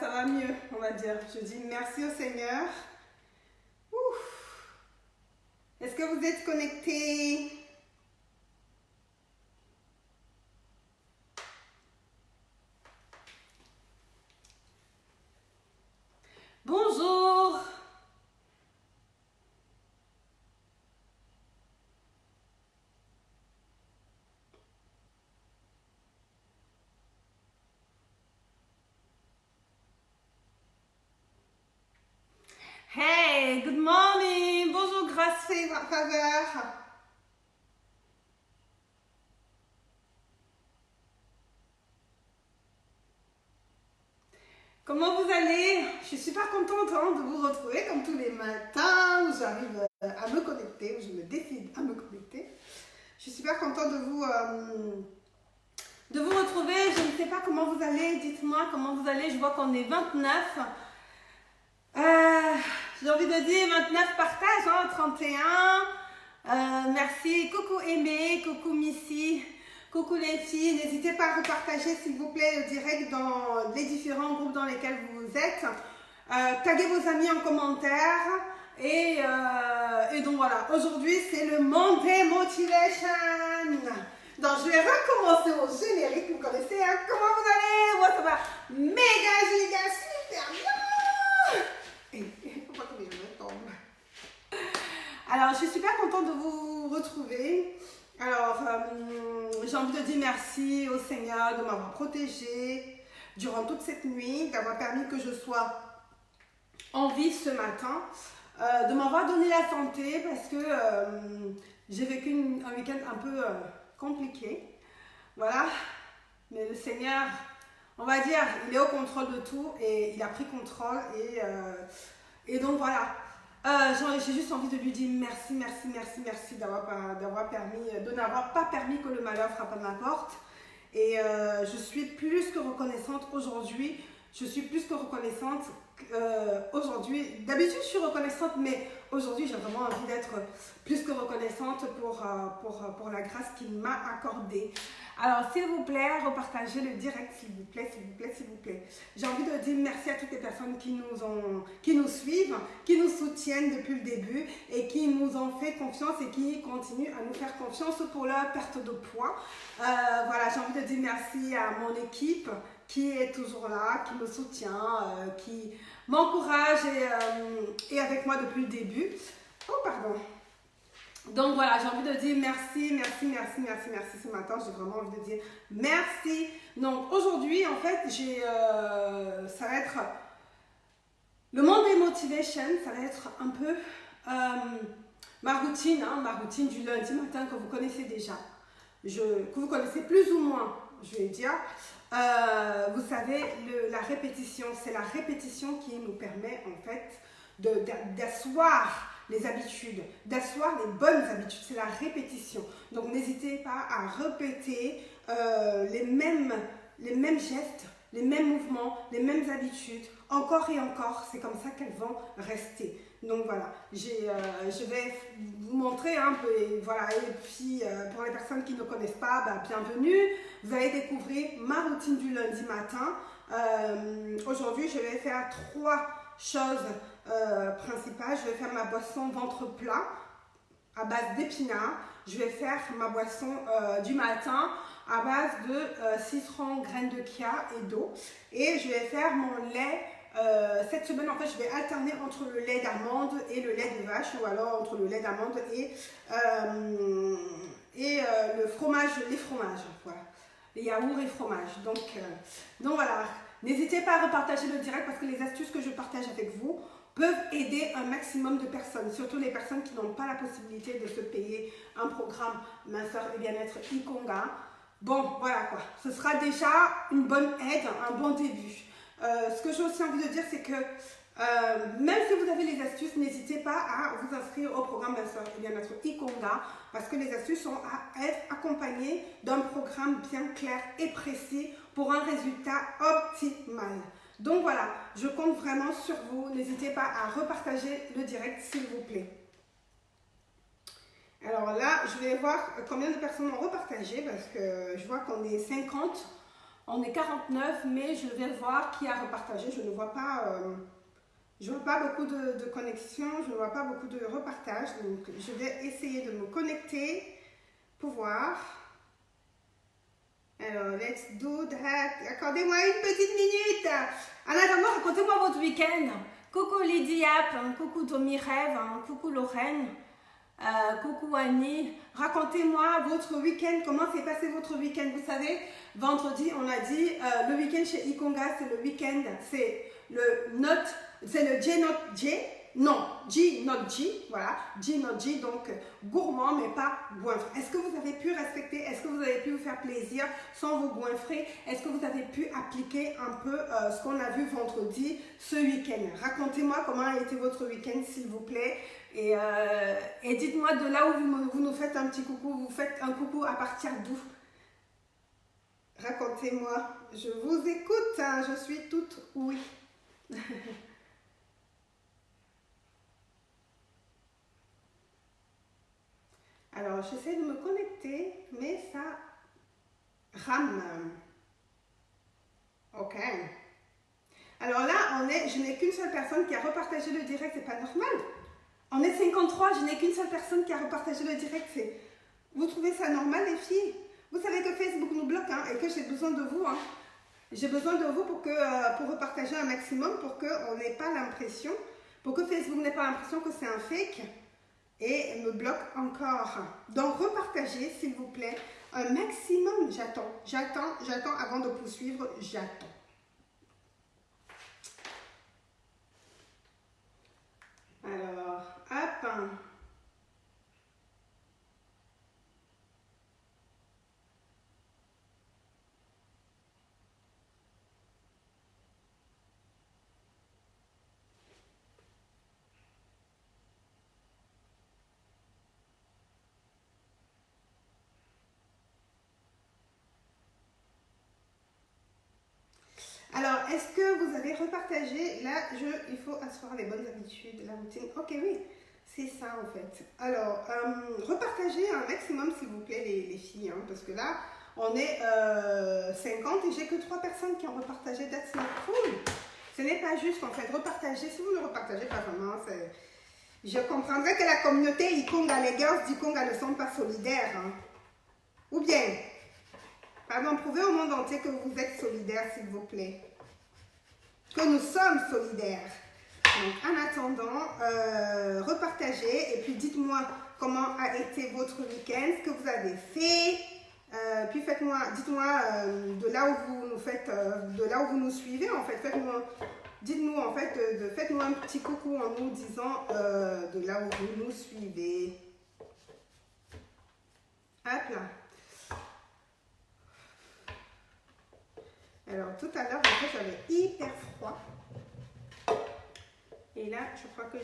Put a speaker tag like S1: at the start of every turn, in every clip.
S1: ça va mieux, on va dire. Je dis merci au Seigneur. Ouf. Est-ce que vous êtes connectés? Bonjour. Hey, good morning. Bonjour, grâce, faveur. Comment vous allez? Je suis super contente de vous retrouver comme tous les matins où j'arrive à me connecter, où je me décide à me connecter. Je suis super contente de vous retrouver. Je ne sais pas comment vous allez. Dites-moi comment vous allez. Je vois qu'on est 29. J'ai envie de dire 29 partages, hein, 31. Merci. Coucou Aimé, coucou Missy. Coucou les filles, n'hésitez pas à repartager s'il vous plaît le direct dans les différents groupes dans lesquels vous êtes. Taguez vos amis en commentaire. Et donc voilà, aujourd'hui c'est le Monday Motivation. Donc je vais recommencer au générique, vous connaissez, hein? Comment vous allez? Moi ça va méga, giga, super bien. Et faut pas que mes cheveux tombent. Alors je suis super contente de vous retrouver. Alors, j'ai envie de dire merci au Seigneur de m'avoir protégée durant toute cette nuit, d'avoir permis que je sois en vie ce matin, de m'avoir donné la santé parce que j'ai vécu un week-end un peu compliqué. Voilà, mais le Seigneur, on va dire, il est au contrôle de tout et il a pris contrôle et donc voilà. J'ai juste envie de lui dire merci, merci, merci, merci de n'avoir pas permis que le malheur frappe à ma porte. Et je suis plus que reconnaissante aujourd'hui. Je suis plus que reconnaissante aujourd'hui. D'habitude, je suis reconnaissante, mais aujourd'hui, j'ai vraiment envie d'être plus que reconnaissante pour la grâce qu'il m'a accordée. Alors, s'il vous plaît, repartagez le direct, s'il vous plaît, s'il vous plaît, s'il vous plaît. J'ai envie de dire merci à toutes les personnes qui nous suivent, qui nous soutiennent depuis le début et qui nous ont fait confiance et qui continuent à nous faire confiance pour leur perte de poids. Voilà, j'ai envie de dire merci à mon équipe qui est toujours là, qui me soutient, qui m'encourage et avec moi depuis le début. Oh, pardon. Donc voilà, j'ai envie de dire merci, merci, merci, merci, merci ce matin. J'ai vraiment envie de dire merci. Donc aujourd'hui, en fait, ça va être le Monday Motivation, ça va être un peu ma routine du lundi matin que vous connaissez déjà, que vous connaissez plus ou moins, je vais dire. Vous savez, la répétition, c'est la répétition qui nous permet en fait d'asseoir les habitudes, d'asseoir les bonnes habitudes, c'est la répétition. Donc n'hésitez pas à répéter les mêmes gestes, les mêmes mouvements, les mêmes habitudes, encore et encore, c'est comme ça qu'elles vont rester. Donc voilà, je vais vous montrer un peu, et voilà, et puis pour les personnes qui ne connaissent pas, bienvenue, vous allez découvrir ma routine du lundi matin. Aujourd'hui, je vais faire 3 choses principales. Je vais faire ma boisson ventre plat à base d'épinards. Je vais faire ma boisson du matin à base de citron, graines de chia et d'eau. Et je vais faire mon lait. Cette semaine, en fait, je vais alterner entre le lait d'amande et le lait de vache, ou alors entre le lait d'amande et le fromage, les fromages, voilà, les yaourts et fromage. Donc voilà, n'hésitez pas à repartager le direct parce que les astuces que je partage avec vous peuvent aider un maximum de personnes, surtout les personnes qui n'ont pas la possibilité de se payer un programme minceur et bien-être Ikonga. Bon, voilà quoi, ce sera déjà une bonne aide, un bon début. Ce que j'ai aussi envie de dire, c'est que même si vous avez les astuces, n'hésitez pas à vous inscrire au programme minceur et bien-être Ikonga parce que les astuces sont à être accompagnées d'un programme bien clair et précis pour un résultat optimal. Donc voilà, je compte vraiment sur vous. N'hésitez pas à repartager le direct s'il vous plaît. Alors là, je vais voir combien de personnes ont repartagé parce que je vois qu'on est 50 On est 49, mais je vais voir qui a repartagé. Je ne vois pas, beaucoup de connexions, je ne vois pas beaucoup de repartages. Donc, je vais essayer de me connecter pour voir. Alors, let's do that. Accordez-moi une petite minute. En attendant, racontez-moi votre week-end. Coucou Lydie App, coucou Tommy Rêve, coucou Lorraine, coucou Annie. Racontez-moi votre week-end, comment s'est passé votre week-end. Vous savez, vendredi, on a dit le week-end chez Ikonga, c'est le week-end, c'est le J not J. Non, G not G, voilà, G not G, donc gourmand mais pas goinfre. Est-ce que vous avez pu respecter, est-ce que vous avez pu vous faire plaisir sans vous goinfrer? Est-ce que vous avez pu appliquer un peu ce qu'on a vu vendredi, ce week-end? Racontez-moi comment a été votre week-end s'il vous plaît et dites-moi de là où vous nous faites un petit coucou, vous faites un coucou à partir d'où? Racontez-moi, je vous écoute, hein, je suis toute oui. Alors, j'essaie de me connecter, mais ça rame. Ok. Alors là, je n'ai qu'une seule personne qui a repartagé le direct, c'est pas normal. On est 53, je n'ai qu'une seule personne qui a repartagé le direct. Vous trouvez ça normal, les filles? Vous savez que Facebook nous bloque hein, et que j'ai besoin de vous. Hein. J'ai besoin de vous pour repartager un maximum, pour qu'on n'ait pas l'impression, pour que Facebook n'ait pas l'impression que c'est un fake. Et me bloque encore. Donc, repartagez, s'il vous plaît, un maximum. J'attends avant de poursuivre. J'attends. Alors, hop. Alors, est-ce que vous avez repartagé? Là, il faut asseoir les bonnes habitudes, la routine. Ok, oui, c'est ça en fait. Alors, repartagez un maximum s'il vous plaît les filles, hein, parce que là, on est 50 et j'ai que 3 personnes qui ont repartagé. That's not cool. Ce n'est pas juste en fait. Repartager, si vous ne repartagez pas vraiment, je comprendrais que la communauté Ikonga, les girls d'Ikonga ne sont pas solidaires. Hein. Ou bien, pardon, prouvez au monde entier que vous êtes solidaires, s'il vous plaît. Que nous sommes solidaires. Donc, en attendant, repartagez et puis dites-moi comment a été votre week-end, ce que vous avez fait. Puis dites-moi de là où vous nous faites, de là où vous nous suivez en fait. Dites-nous en fait, faites-nous un petit coucou en nous disant de là où vous nous suivez. Hop là. Alors, tout à l'heure, en fait, j'avais hyper froid. Et là, je crois que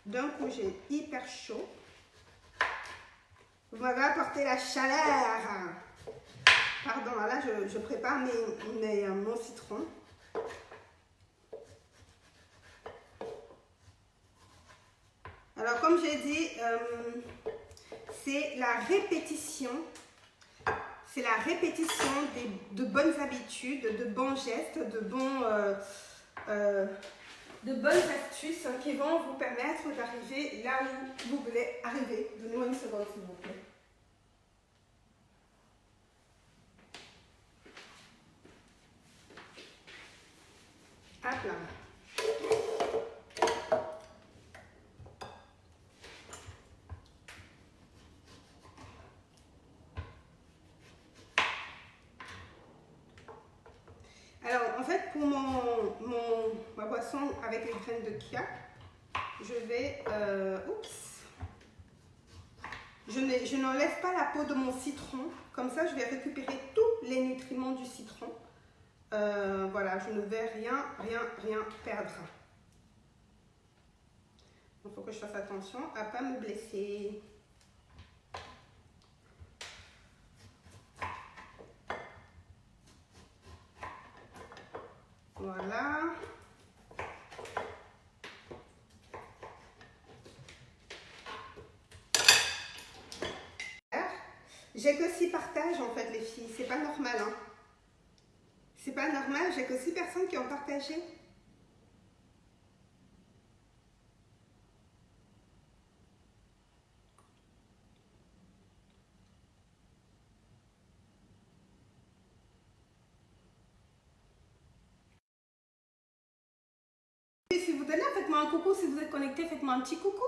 S1: d'un coup, j'ai hyper chaud. Vous m'avez apporté la chaleur. Pardon, là, je prépare mon citron. Alors, comme j'ai dit, c'est la répétition. C'est la répétition de bonnes habitudes, de bons gestes, de bonnes astuces qui vont vous permettre d'arriver là où vous voulez arriver. Donnez-moi une seconde, s'il vous plaît. Hop là. Alors, en fait, pour ma boisson avec les graines de chia, je vais... Je n'enlève pas la peau de mon citron. Comme ça, je vais récupérer tous les nutriments du citron. Voilà, je ne vais rien perdre. Il faut que je fasse attention à ne pas me blesser. Voilà. J'ai que 6 partages en fait les filles, c'est pas normal hein. C'est pas normal, j'ai que 6 personnes qui ont partagé. Si vous êtes là, faites-moi un coucou. Si vous êtes connecté, faites-moi un petit coucou.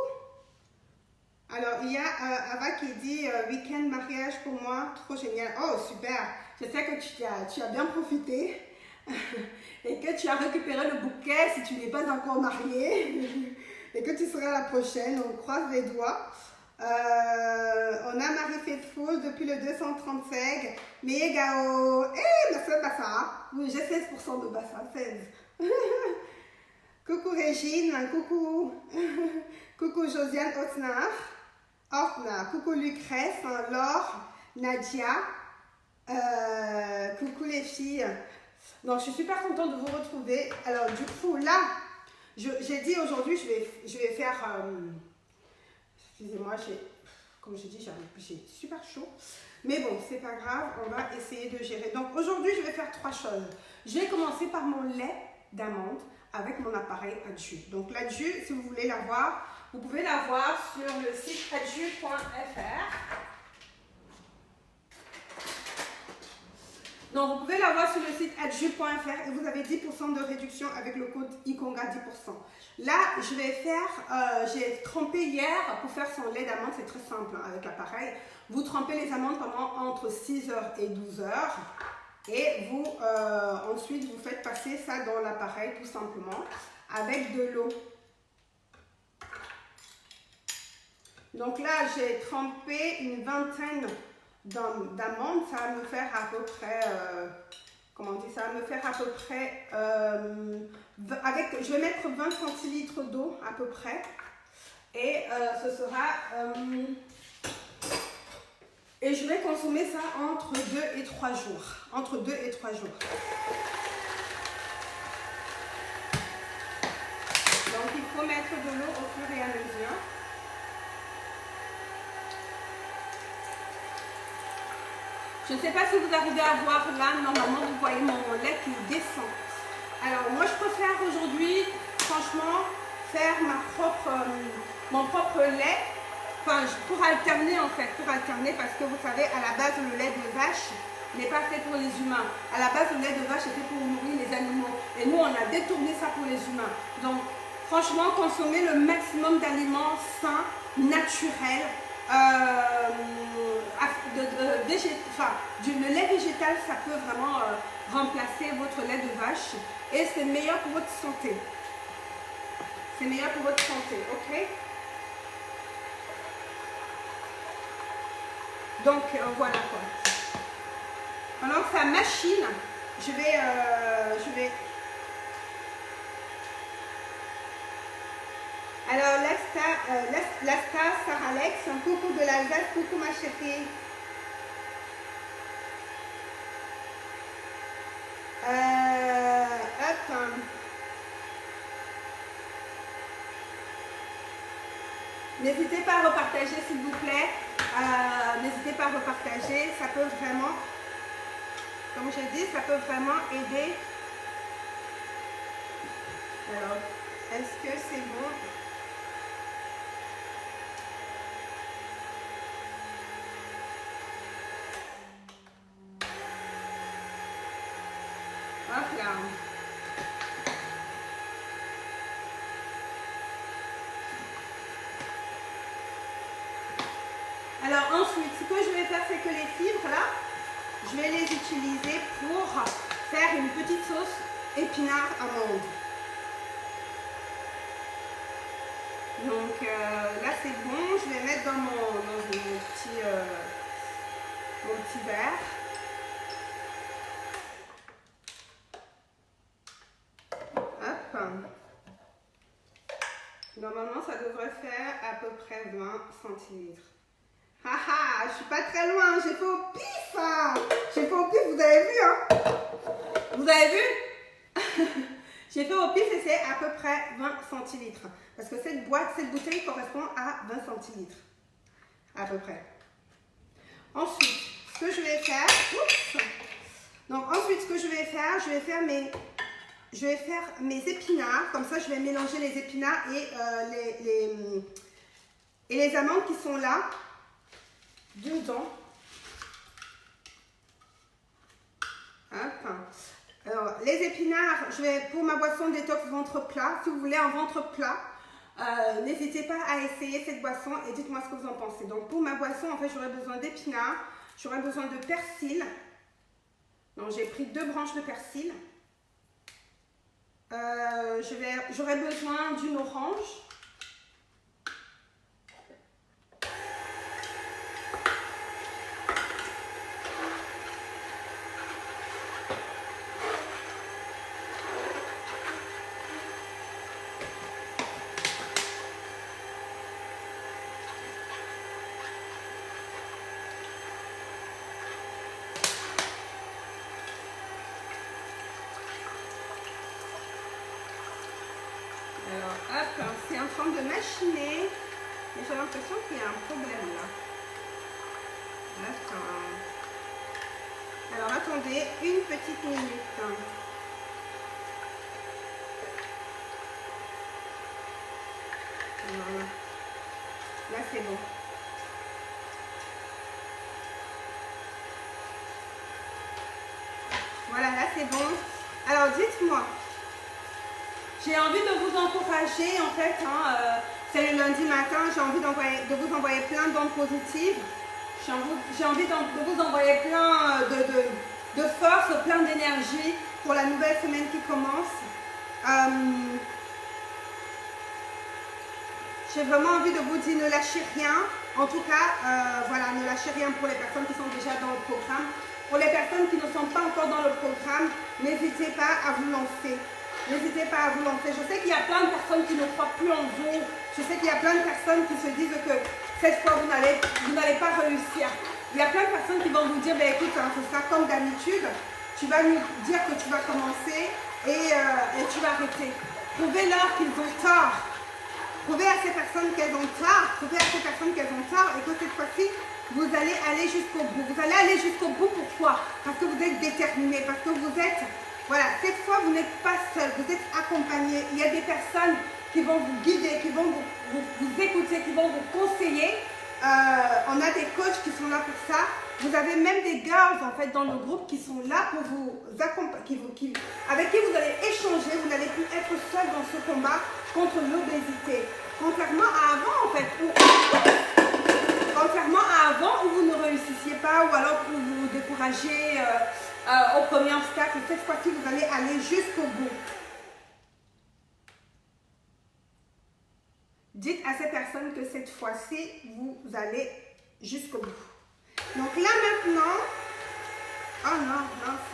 S1: Alors, il y a Ava qui dit week-end mariage pour moi, trop génial. Oh, super. J'espère que tu as bien profité et que tu as récupéré le bouquet si tu n'es pas encore marié et que tu seras la prochaine. On croise les doigts. On a Marie Faithful depuis le 235. Mais Gao. Eh, merci Bassa. Oui, j'ai 16% de Bassa. 16. Coucou Régine. Coucou. Coucou Josiane Otnar. Coucou Lucrèce, Laure, Nadia, coucou les filles. Donc, je suis super contente de vous retrouver. Alors, du coup, là, j'ai dit aujourd'hui, je vais faire... excusez-moi, comme j'ai dit, j'ai super chaud. Mais bon, c'est pas grave, on va essayer de gérer. Donc, aujourd'hui, je vais faire 3 choses. Je vais commencer par mon lait d'amande avec mon appareil Adju. Donc, l'Adju, si vous voulez l'avoir, vous pouvez la voir sur le site adju.fr. Donc, vous pouvez la voir sur le site adju.fr et vous avez 10% de réduction avec le code ICONGA 10%. Là, je vais faire, j'ai trempé hier pour faire son lait d'amande, c'est très simple hein, avec l'appareil. Vous trempez les amandes pendant entre 6h et 12h et vous, ensuite, vous faites passer ça dans l'appareil tout simplement avec de l'eau. Donc là, j'ai trempé une vingtaine d'amandes. Ça va me faire à peu près, comment on dit, ça va me faire à peu près, je vais mettre 20 centilitres d'eau à peu près. Et ce sera, et je vais consommer ça entre 2 et 3 jours. Entre 2 et 3 jours. Donc il faut mettre de l'eau au fur et à mesure. Je ne sais pas si vous arrivez à voir là, normalement vous voyez mon lait qui descend. Alors moi je préfère aujourd'hui, franchement, faire mon propre lait, enfin pour alterner en fait, parce que vous savez, à la base le lait de vache n'est pas fait pour les humains. À la base le lait de vache est fait pour nourrir les animaux. Et nous on a détourné ça pour les humains. Donc franchement, consommer le maximum d'aliments sains, naturels, le lait végétal, ça peut vraiment remplacer votre lait de vache et c'est meilleur pour votre santé. C'est meilleur pour votre santé, ok? Donc voilà quoi. Pendant que ça machine, je vais... Alors, Lasta, Sarah Alex, un coucou de l'Alsace, coucou ma chérie. Hop. N'hésitez pas à repartager s'il vous plaît. N'hésitez pas à repartager. Ça peut vraiment, comme je dis, ça peut vraiment aider. Alors, est-ce que c'est bon? Hop là. Alors ensuite, ce que je vais faire, c'est que les fibres là, je vais les utiliser pour faire une petite sauce épinard amande. Donc là c'est bon, je vais mettre dans mon petit verre. Normalement, ça devrait faire à peu près 20 centilitres. Haha, je suis pas très loin, j'ai fait au pif. J'ai fait au pif, vous avez vu, hein? Vous avez vu? J'ai fait au pif et c'est à peu près 20 centilitres. Parce que cette bouteille correspond à 20 centilitres. À peu près. Ensuite, ce que je vais faire, Donc ensuite, ce que je vais faire mes épinards. Comme ça, je vais mélanger les épinards et les amandes qui sont là dedans. Hop. Alors, les épinards, pour ma boisson détox ventre plat, si vous voulez un ventre plat, n'hésitez pas à essayer cette boisson et dites-moi ce que vous en pensez. Donc, pour ma boisson, en fait, j'aurai besoin d'épinards, j'aurai besoin de persil. Donc, j'ai pris 2 branches de persil. J'aurai besoin d'une orange. Alors, hop, c'est en train de machiner, mais j'ai l'impression qu'il y a un problème là. Attends. Alors, attendez une petite minute. Voilà. Là, c'est bon. Voilà, là, c'est bon. Alors, dites-moi. J'ai envie de vous encourager, en fait, c'est le lundi matin, j'ai envie de vous envoyer plein d'ondes positives. J'ai envie de vous envoyer plein de force, plein d'énergie pour la nouvelle semaine qui commence. J'ai vraiment envie de vous dire ne lâchez rien. En tout cas, voilà, ne lâchez rien pour les personnes qui sont déjà dans le programme. Pour les personnes qui ne sont pas encore dans le programme, n'hésitez pas à vous lancer. N'hésitez pas à vous lancer. Je sais qu'il y a plein de personnes qui ne croient plus en vous. Je sais qu'il y a plein de personnes qui se disent que cette fois, vous n'allez pas réussir. Il y a plein de personnes qui vont vous dire, ben, écoute, ce sera comme d'habitude. Tu vas nous dire que tu vas commencer et tu vas arrêter. Prouvez-leur qu'ils ont tort. Prouvez à ces personnes qu'elles ont tort. Prouvez à ces personnes qu'elles ont tort et que cette fois-ci, vous allez aller jusqu'au bout. Vous allez aller jusqu'au bout. Pourquoi? Parce que vous êtes déterminé. Parce que vous êtes... Voilà, cette fois, vous n'êtes pas seul, vous êtes accompagné. Il y a des personnes qui vont vous guider, qui vont vous écouter, qui vont vous conseiller. On a des coachs qui sont là pour ça. Vous avez même des girls, en fait, dans le groupe qui sont là pour vous accompagner, avec qui vous allez échanger. Vous n'allez plus être seul dans ce combat contre l'obésité. Contrairement à avant, en fait, où vous ne réussissiez pas, ou alors où vous vous découragez au premier obstacle, cette fois-ci, vous allez aller jusqu'au bout. Dites à ces personnes que cette fois-ci, vous allez jusqu'au bout. Donc là maintenant, oh non, mince.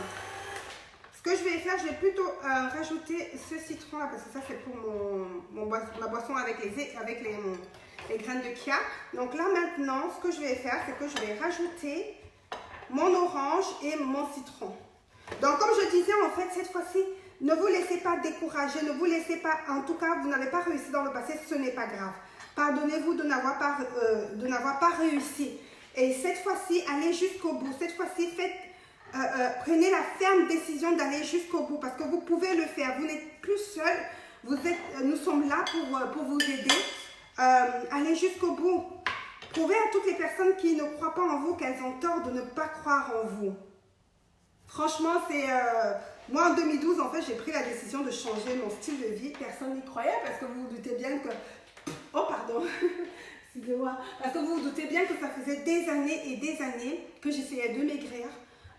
S1: Ce que je vais faire, je vais plutôt rajouter ce citron là, parce que ça c'est pour ma boisson avec les graines de chia. Donc là maintenant, ce que je vais faire, c'est que je vais rajouter mon orange et mon citron. Donc comme je disais, en fait, cette fois-ci, ne vous laissez pas décourager, ne vous laissez pas, en tout cas, vous n'avez pas réussi dans le passé, ce n'est pas grave. Pardonnez-vous de n'avoir pas réussi. Et cette fois-ci, allez jusqu'au bout. Cette fois-ci, prenez la ferme décision d'aller jusqu'au bout parce que vous pouvez le faire. Vous n'êtes plus seul. Nous sommes là pour vous aider. Allez jusqu'au bout. Prouvez à toutes les personnes qui ne croient pas en vous qu'elles ont tort de ne pas croire en vous. Franchement, c'est... moi, en 2012, en fait, j'ai pris la décision de changer mon style de vie. Personne n'y croyait parce que vous vous doutez bien que... Oh, pardon. Excusez-moi. Parce que vous vous doutez bien que ça faisait des années et des années que j'essayais de maigrir.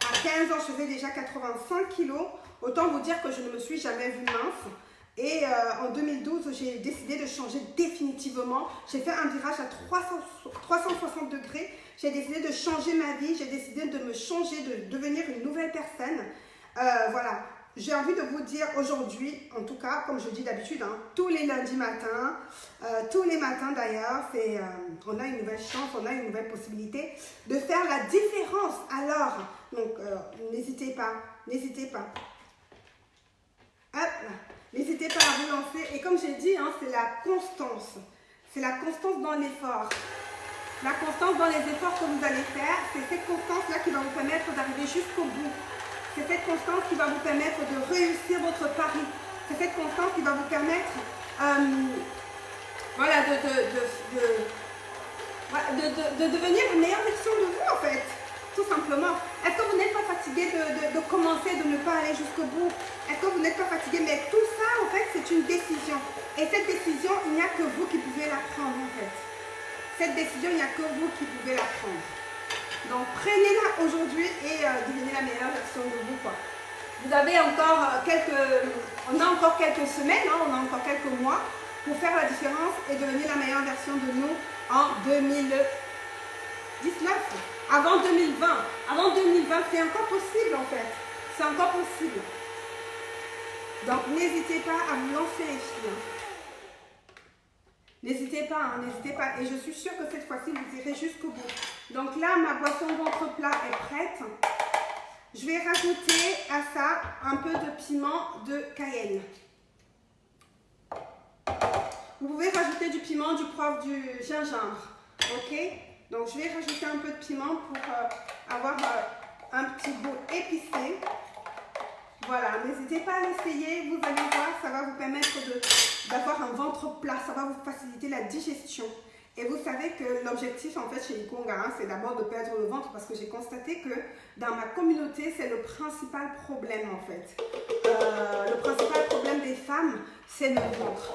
S1: À 15 ans, je faisais déjà 85 kilos. Autant vous dire que je ne me suis jamais vue mince. Et en 2012, j'ai décidé de changer définitivement. J'ai fait un virage à 360 degrés. J'ai décidé de changer ma vie. J'ai décidé de me changer, de devenir une nouvelle personne. Voilà. J'ai envie de vous dire aujourd'hui, en tout cas, comme je dis d'habitude, hein, tous les lundis matins, tous les matins d'ailleurs, on a une nouvelle chance, on a une nouvelle possibilité de faire la différence. Alors, donc, n'hésitez pas, n'hésitez pas. Hop, n'hésitez pas à vous lancer. Et comme j'ai dit, hein, c'est la constance. C'est la constance dans l'effort. La constance dans les efforts que vous allez faire, c'est cette constance-là qui va vous permettre d'arriver jusqu'au bout. C'est cette constance qui va vous permettre de réussir votre pari. C'est cette constance qui va vous permettre voilà, de devenir la meilleure version de vous en fait. Tout simplement. Est-ce que vous n'êtes pas fatigué de commencer, de ne pas aller jusqu'au bout? Est-ce que vous n'êtes pas fatigué? Mais tout ça, en fait, c'est une décision. Et cette décision, il n'y a que vous qui pouvez la prendre, en fait. Cette décision, il n'y a que vous qui pouvez la prendre. Donc, prenez-la aujourd'hui et devenez la meilleure version de vous, quoi. Vous avez encore on a encore quelques semaines, hein, on a encore quelques mois pour faire la différence et devenir la meilleure version de nous en 2019. Avant 2020. Avant 2020, c'est encore possible en fait. C'est encore possible. Donc, n'hésitez pas à vous lancer les filles. N'hésitez pas, hein, n'hésitez pas. Et je suis sûre que cette fois-ci, vous irez jusqu'au bout. Donc là, ma boisson ventre plat est prête. Je vais rajouter à ça un peu de piment de Cayenne. Vous pouvez rajouter du piment, du poivre, du gingembre. Ok? Donc, je vais rajouter un peu de piment pour avoir un petit goût épicé. Voilà, n'hésitez pas à l'essayer. Vous allez voir, ça va vous permettre d'avoir un ventre plat. Ça va vous faciliter la digestion. Et vous savez que l'objectif, en fait, chez Ikonga, hein, c'est d'abord de perdre le ventre parce que j'ai constaté que dans ma communauté, c'est le principal problème, en fait. Le principal problème des femmes, c'est le ventre.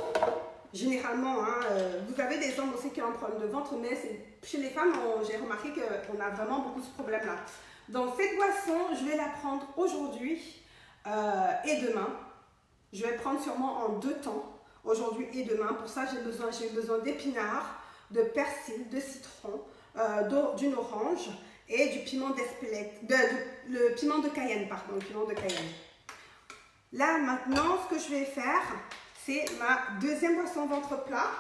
S1: Généralement, hein, vous avez des hommes aussi qui ont un problème de ventre, mais chez les femmes, j'ai remarqué qu'on a vraiment beaucoup ce problème-là. Donc, cette boisson, je vais la prendre aujourd'hui et demain. Je vais prendre sûrement en 2 temps, aujourd'hui et demain. Pour ça, j'ai besoin d'épinards, de persil, de citron, d'une orange et du piment d'Espelette, le piment de Cayenne, pardon, le piment de Cayenne. Là, maintenant, ce que je vais faire, c'est ma deuxième boisson ventre plat.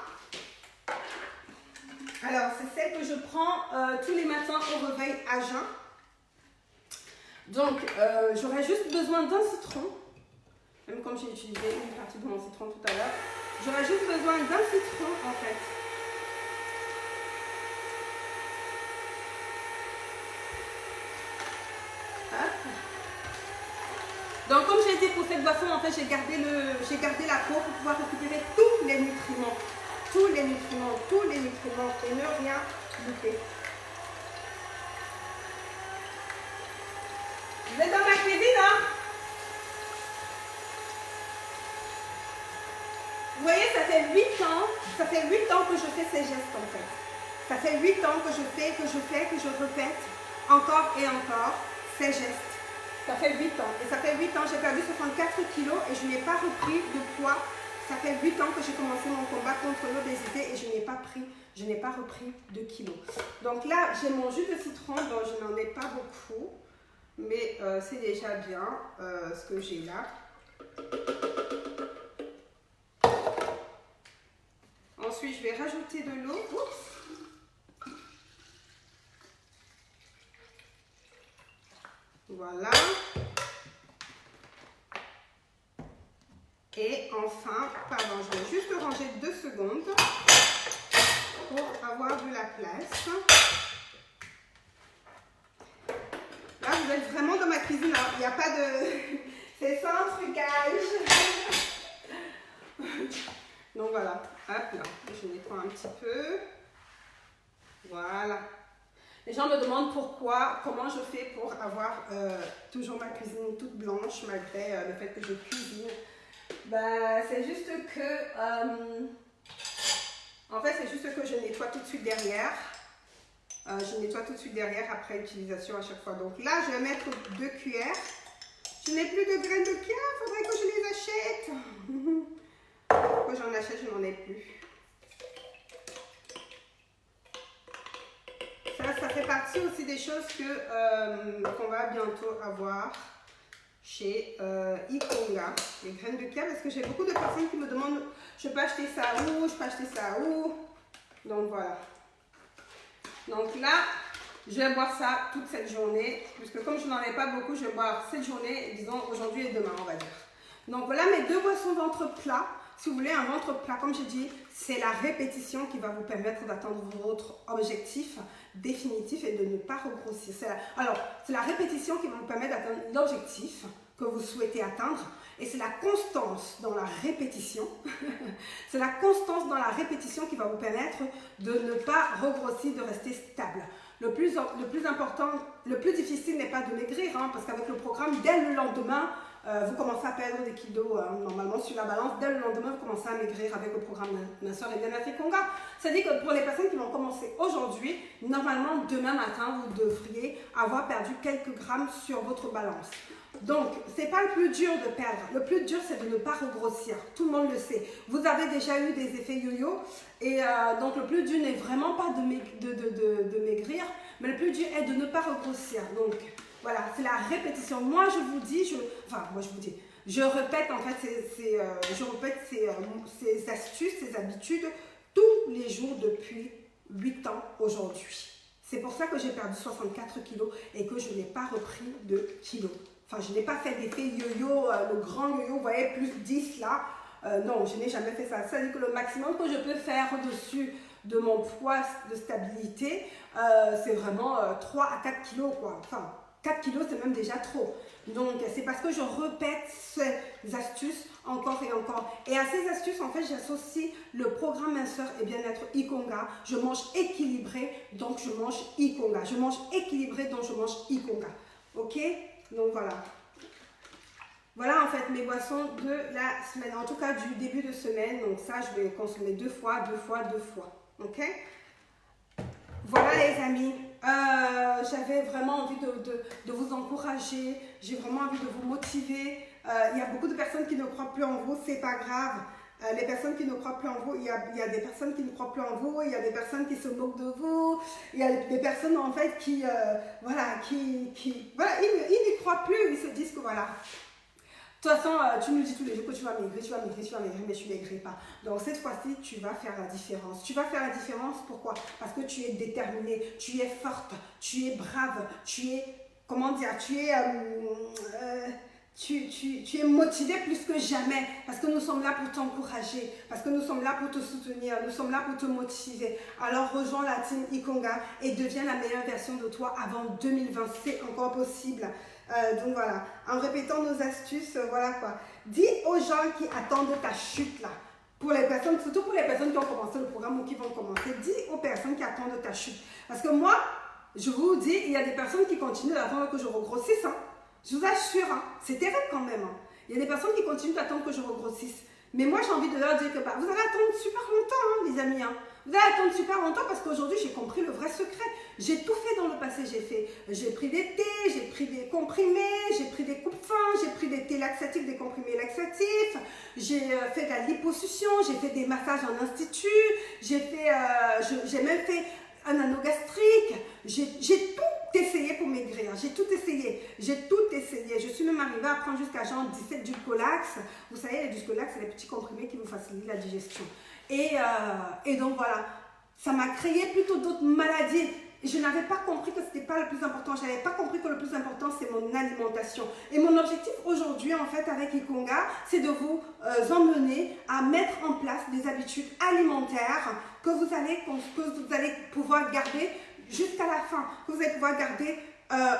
S1: Alors, c'est celle que je prends tous les matins au réveil à jeun. Donc, j'aurais juste besoin d'un citron. Même comme j'ai utilisé une partie de mon citron tout à l'heure. J'aurais juste besoin d'un citron, en fait. Hop. Donc, comme j'ai dit pour cette boisson, en fait, j'ai gardé la peau pour pouvoir récupérer tous les nutriments. Tous les nutriments et ne rien louper. Vous êtes dans ma cuisine, hein? Vous voyez, ça fait 8 ans que je fais ces gestes, en fait. Ça fait 8 ans que je répète encore et encore ces gestes. Ça fait 8 ans. Et ça fait 8 ans, j'ai perdu 64 kilos et je n'ai pas repris de poids. Ça fait 8 ans que j'ai commencé mon combat contre l'obésité et je n'ai pas repris de kilos. Donc là, j'ai mon jus de citron, donc je n'en ai pas beaucoup. Mais c'est déjà bien ce que j'ai là. Ensuite, je vais rajouter de l'eau. Voilà. Et enfin, pardon, je vais juste ranger 2 secondes pour avoir de la place. Là, vous êtes vraiment dans ma cuisine. Il n'y a pas de... C'est sans trucage. Donc voilà. Hop là. Je nettoie un petit peu. Voilà. Les gens me demandent comment je fais pour avoir toujours ma cuisine toute blanche malgré le fait que je cuisine. Ben, c'est juste que... en fait, c'est juste que je nettoie tout de suite derrière. Je nettoie tout de suite derrière après utilisation à chaque fois. Donc là, je vais mettre 2 cuillères. Je n'ai plus de graines de chia, il faudrait que je les achète. Quand j'en achète, je n'en ai plus. Ça fait partie aussi des choses qu'on va bientôt avoir chez Ikonga. Les graines de chia, parce que j'ai beaucoup de personnes qui me demandent je peux acheter ça où, je peux acheter ça où. Donc voilà. Donc là, je vais boire ça toute cette journée, puisque comme je n'en ai pas beaucoup, je vais boire cette journée, disons aujourd'hui et demain, on va dire. Donc voilà mes 2 boissons ventre plat. Si vous voulez un ventre plat, comme je dis, c'est la répétition qui va vous permettre d'atteindre votre objectif définitif et de ne pas regrossir. C'est la répétition qui va vous permettre d'atteindre l'objectif que vous souhaitez atteindre. Et c'est la constance dans la répétition. C'est la constance dans la répétition qui va vous permettre de ne pas regrossir, de rester stable. Le plus important, le plus difficile n'est pas de maigrir, hein, parce qu'avec le programme, dès le lendemain, vous commencez à perdre des kilos normalement sur la balance. Dès le lendemain, vous commencez à maigrir avec le programme Minceur et Bien-être Ikonga. C'est-à-dire que pour les personnes qui vont commencer aujourd'hui, normalement, demain matin, vous devriez avoir perdu quelques grammes sur votre balance. Donc, ce n'est pas le plus dur de perdre. Le plus dur, c'est de ne pas regrossir. Tout le monde le sait. Vous avez déjà eu des effets yo-yo. Et donc, le plus dur n'est vraiment pas de maigrir, mais le plus dur est de ne pas regrossir. Donc, voilà, c'est la répétition. Moi, je vous dis, je répète en fait ces astuces, ces habitudes tous les jours depuis 8 ans aujourd'hui. C'est pour ça que j'ai perdu 64 kilos et que je n'ai pas repris de kilos. Enfin, je n'ai pas fait d'effet yo-yo, le grand yo-yo, vous voyez, plus 10 là. Non, je n'ai jamais fait ça. C'est-à-dire que le maximum que je peux faire au-dessus de mon poids de stabilité, c'est vraiment 3 à 4 kilos, quoi. Enfin, 4 kilos, c'est même déjà trop. Donc, c'est parce que je répète ces astuces encore et encore. Et à ces astuces, en fait, j'associe le programme Minceur et Bien-être Ikonga. Je mange équilibré, donc je mange Ikonga. Je mange équilibré, donc je mange Ikonga. Ok? Donc, voilà. Voilà, en fait, mes boissons de la semaine. En tout cas, du début de semaine. Donc, ça, je vais consommer 2 fois. Ok? Voilà, les amis. J'avais vraiment envie de vous encourager, j'ai vraiment envie de vous motiver. Il y a beaucoup de personnes qui ne croient plus en vous, c'est pas grave. Les personnes qui ne croient plus en vous, il y a des personnes qui ne croient plus en vous, il y a des personnes qui se moquent de vous, il y a des personnes en fait qui, voilà, ils n'y croient plus, ils se disent que voilà. De toute façon, tu nous dis tous les jours que tu vas maigrir, mais tu ne maigris pas. Donc cette fois-ci, tu vas faire la différence. Tu vas faire la différence, pourquoi? Parce que tu es déterminée, tu es forte, tu es brave, tu es, comment dire, tu es motivée plus que jamais. Parce que nous sommes là pour t'encourager, parce que nous sommes là pour te soutenir, nous sommes là pour te motiver. Alors rejoins la team Ikonga et deviens la meilleure version de toi avant 2020. C'est encore possible. Donc voilà, en répétant nos astuces, voilà quoi. Dis aux gens qui attendent ta chute là, pour les personnes, surtout pour les personnes qui ont commencé le programme ou qui vont commencer, dis aux personnes qui attendent ta chute. Parce que moi, je vous dis, il y a des personnes qui continuent d'attendre que je regrossisse. Hein. Je vous assure, hein, c'est terrible quand même. Hein. Il y a des personnes qui continuent d'attendre que je regrossisse. Mais moi, j'ai envie de leur dire que vous allez attendre super longtemps, hein, les amis. Hein. Vous allez attendre super longtemps parce qu'aujourd'hui, j'ai compris le vrai secret. J'ai tout fait dans le passé. J'ai pris des thés, j'ai pris des comprimés, j'ai pris des coupes-fins, j'ai pris des thés laxatifs, des comprimés laxatifs. J'ai fait de la liposuction, j'ai fait des massages en institut, j'ai même fait un anneau gastrique. J'ai tout essayé pour maigrir. J'ai tout essayé. Je suis même arrivée à prendre jusqu'à genre 17 Dulcolax. Vous savez, les Dulcolax, c'est les petits comprimés qui vous facilitent la digestion. Et donc voilà, ça m'a créé plutôt d'autres maladies. Je n'avais pas compris que ce n'était pas le plus important. Je n'avais pas compris que le plus important, c'est mon alimentation. Et mon objectif aujourd'hui, en fait, avec Ikonga, c'est de vous emmener à mettre en place des habitudes alimentaires que vous allez pouvoir garder jusqu'à la fin, que vous allez pouvoir garder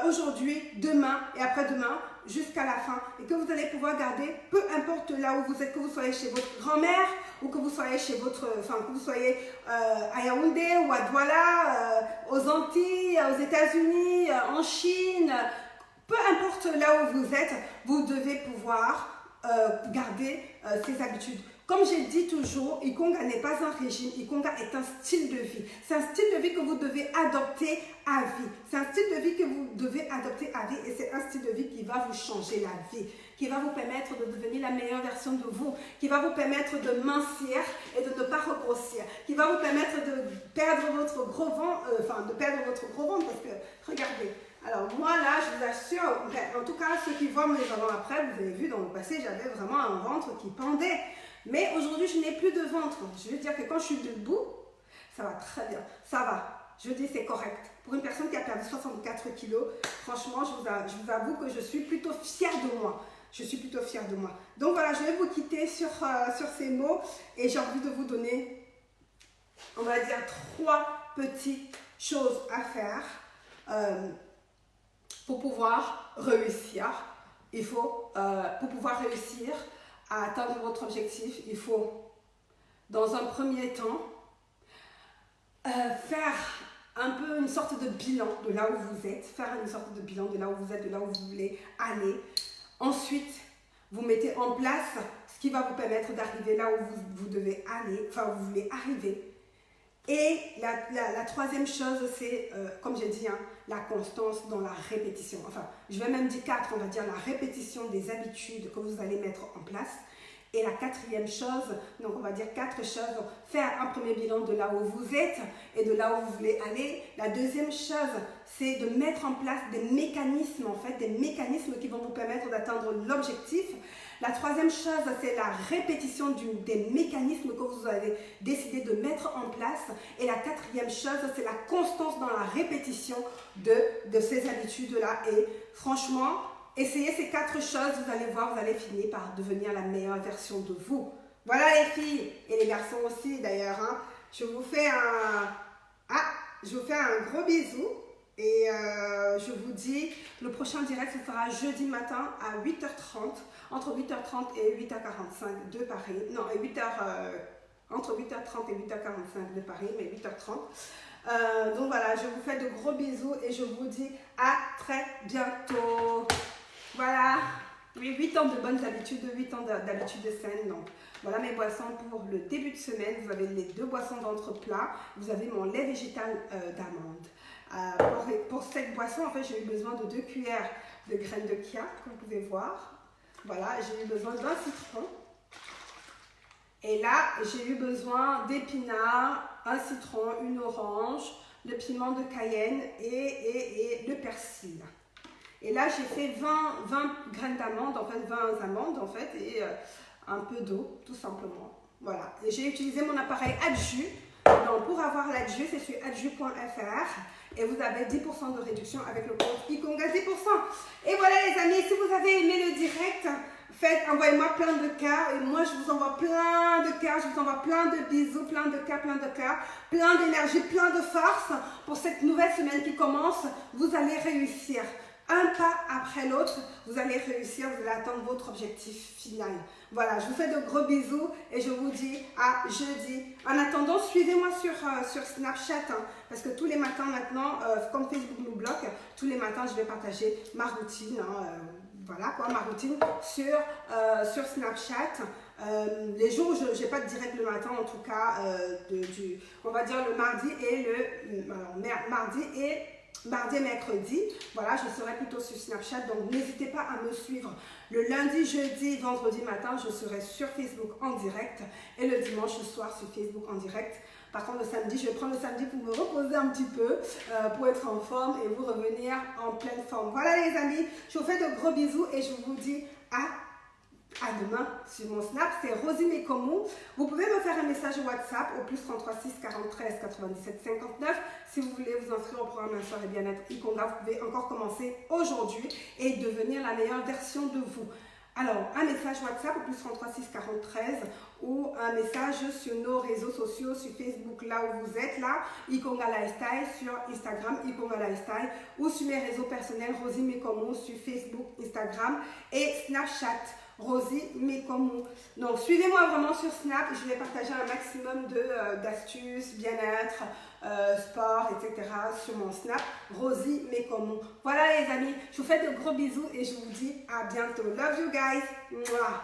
S1: aujourd'hui, demain et après-demain, jusqu'à la fin, et que vous allez pouvoir garder, peu importe là où vous êtes, que vous soyez chez votre grand-mère, ou que vous soyez chez que vous soyez à Yaoundé ou à Douala, aux Antilles, aux États-Unis, en Chine, peu importe là où vous êtes, vous devez pouvoir garder ces habitudes. Comme j'ai dit toujours, Ikonga n'est pas un régime, Ikonga est un style de vie. C'est un style de vie que vous devez adopter à vie. C'est un style de vie que vous devez adopter à vie et c'est un style de vie qui va vous changer la vie, qui va vous permettre de devenir la meilleure version de vous, qui va vous permettre de mincir et de ne pas regrossir, qui va vous permettre de perdre votre gros ventre, parce que, regardez, alors moi là, je vous assure, en tout cas ceux qui voient mes avant-après, vous avez vu dans le passé, j'avais vraiment un ventre qui pendait. Mais aujourd'hui, je n'ai plus de ventre. Je veux dire que quand je suis debout, ça va très bien. Ça va. Je dis c'est correct. Pour une personne qui a perdu 64 kilos, franchement, je vous avoue que je suis plutôt fière de moi. Je suis plutôt fière de moi. Donc voilà, je vais vous quitter sur ces mots et j'ai envie de vous donner, on va dire, 3 petites choses à faire pour pouvoir réussir. Il faut, pour pouvoir réussir à atteindre votre objectif, il faut, dans un premier temps, faire un peu une sorte de bilan de là où vous êtes, faire une sorte de bilan de là où vous êtes, de là où vous voulez aller. Ensuite, vous mettez en place ce qui va vous permettre d'arriver là où vous devez aller, enfin où vous voulez arriver. Et la troisième chose, c'est, comme j'ai dit, hein, la constance dans la répétition. Enfin, je vais même dire 4, on va dire la répétition des habitudes que vous allez mettre en place. Et la quatrième chose, donc on va dire 4 choses, donc faire un premier bilan de là où vous êtes et de là où vous voulez aller. La deuxième chose, c'est de mettre en place des mécanismes, en fait, des mécanismes qui vont vous permettre d'atteindre l'objectif. La troisième chose, c'est la répétition des mécanismes que vous avez décidé de mettre en place. Et la quatrième chose, c'est la constance dans la répétition de ces habitudes-là. Et franchement, essayez ces 4 choses, vous allez voir, vous allez finir par devenir la meilleure version de vous. Voilà les filles, et les garçons aussi d'ailleurs. Hein. Je vous fais un gros bisou. Et je vous dis, le prochain direct, ce sera jeudi matin à 8h30, entre 8h30 et 8h45 de Paris. Non, entre 8h30 et 8h45 de Paris, mais 8h30. Donc voilà, je vous fais de gros bisous et je vous dis à très bientôt. Voilà, 8 ans de bonnes habitudes, 8 ans d'habitudes saines. Donc voilà mes boissons pour le début de semaine. Vous avez les 2 boissons d'entre-plat. Vous avez mon lait végétal d'amande. Pour cette boisson, en fait, j'ai eu besoin de 2 cuillères de graines de chia, comme vous pouvez voir. Voilà, j'ai eu besoin d'un citron. Et là, j'ai eu besoin d'épinards, un citron, une orange, le piment de Cayenne et le persil. Et là, j'ai fait 20 graines d'amandes, en fait 20 amandes, en fait, et un peu d'eau, tout simplement. Voilà. Et j'ai utilisé mon appareil Adju. Donc, pour avoir l'Adju, c'est sur adju.fr. Et vous avez 10% de réduction avec le code IKONGA 10%. Et voilà les amis, si vous avez aimé le direct, envoyez-moi plein de cœurs. Et moi, je vous envoie plein de cœurs, je vous envoie plein de bisous, plein de cœurs, plein d'énergie, plein de force. Pour cette nouvelle semaine qui commence, vous allez réussir. Un pas après l'autre, vous allez réussir, vous allez atteindre votre objectif final. Voilà, je vous fais de gros bisous et je vous dis à jeudi. En attendant, suivez-moi sur Snapchat, hein, parce que tous les matins maintenant, comme Facebook nous bloque, tous les matins, je vais partager ma routine. Hein, voilà quoi, ma routine sur Snapchat. Les jours où je n'ai pas de direct le matin, en tout cas, on va dire le mardi et mardi et mercredi, voilà, je serai plutôt sur Snapchat, donc n'hésitez pas à me suivre. Le lundi, jeudi, vendredi matin, je serai sur Facebook en direct et le dimanche soir sur Facebook en direct. Par contre, le samedi, je vais prendre le samedi pour me reposer un petit peu, pour être en forme et vous revenir en pleine forme. Voilà les amis, je vous fais de gros bisous et je vous dis à demain sur mon Snap, c'est Rosie Mekomu. Vous pouvez me faire un message WhatsApp au plus 33 6 43 97 59. Si vous voulez vous inscrire au programme Un soir et bien-être IKONGA, vous pouvez encore commencer aujourd'hui et devenir la meilleure version de vous. Alors, un message WhatsApp au plus 33 6 43 ou un message sur nos réseaux sociaux, sur Facebook, là où vous êtes, là, IKONGA Lifestyle, sur Instagram, IKONGA Lifestyle, ou sur mes réseaux personnels, Rosie Mekomu, sur Facebook, Instagram et Snapchat. Rosie Mekomu. Donc, suivez-moi vraiment sur Snap. Je vais partager un maximum d'astuces, bien-être, sport, etc. sur mon Snap, Rosie Mekomu. Voilà les amis, je vous fais de gros bisous et je vous dis à bientôt. Love you guys. Mouah.